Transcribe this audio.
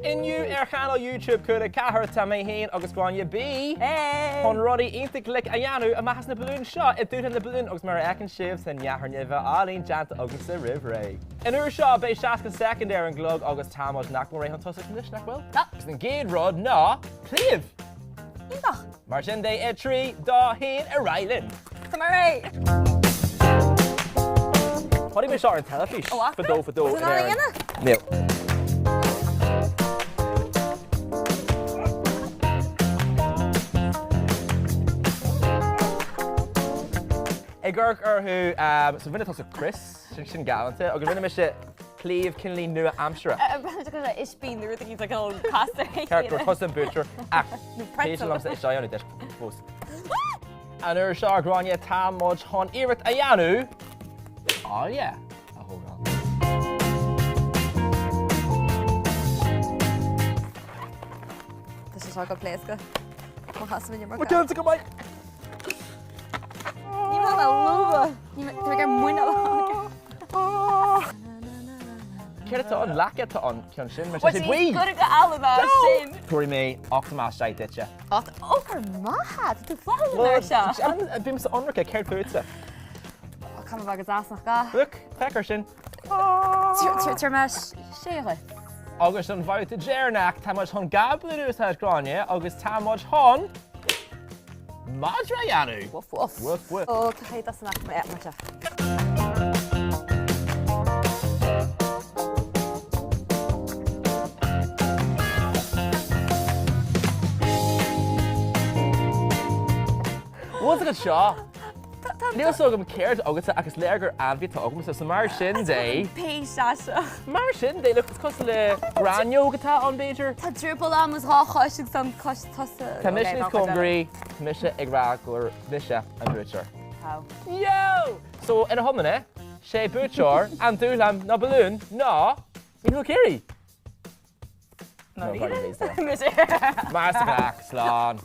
Inniu channel YouTube Cúla cahar tá mé héin agus Gráinne bí. Chun rudaí ionta clic a dhéanamh a maithas na balún seo I dúirt na balún agus mar ecin sibh san neathairnimh álíonn deanta agus sa ribhré. In uair seo bé seacan secondary an glog agus támas nach mar réithe an tosa níos nach bhfuil? Na. Gus an géad rud ná clíomh. Íbach. Mar sin dé é trí dá haon a railinn. Tá mar ré. Chodí mé seo an telefís. Fadó. Is it all dhéanamh? Níl. I gurg arthú sa bhine tosa Chris sin galanta agus rinne me se clíomh cinlí nua amstere. Brand is bín nuair a gíte go pasta. Ceartú cos an bútear ach pretzel. am sa is deanú de fós. An uair seo Gráinne tá muid chun iirecht a dhéanú. Á yeah. A thógáil. Tá sé seo go pléasca. Má hasam in mar. What do you go mai? Ní má na luba. Ní má gar muine lá. Ceirtá an lacatá an cean sin me Wat sé is bhuí. go go alba sin. Tuairí mé 8 más 7 ditse. Át ógur maithe tú fáil mar se. Bím sa anracha céir fuúta. Cá bhagus asnach ga. Look, pecar sin. Tir meis séile. Agus an bhaite déarnach tá muid chun gablaú tá Gráinne agus tá muid chun Madra dhéanú. Woof woof. Woof woof. Ó, cai das nach mé mate. What's it seo? Níl so go céirt agus agus léargur anmhithe agamm sa mar sin dé. Pé se. Mar sin dé legus cos le Gráinne ógatá an Beiidir. Tá drúpal am is há choisiigh san tosa. Tá mission is congraí, mission ag rágur mise an bútear. Yo! So in a homine, sé bútear an Dúshlán na Baloon ná in Céirí. No, Mar sa gach, slán.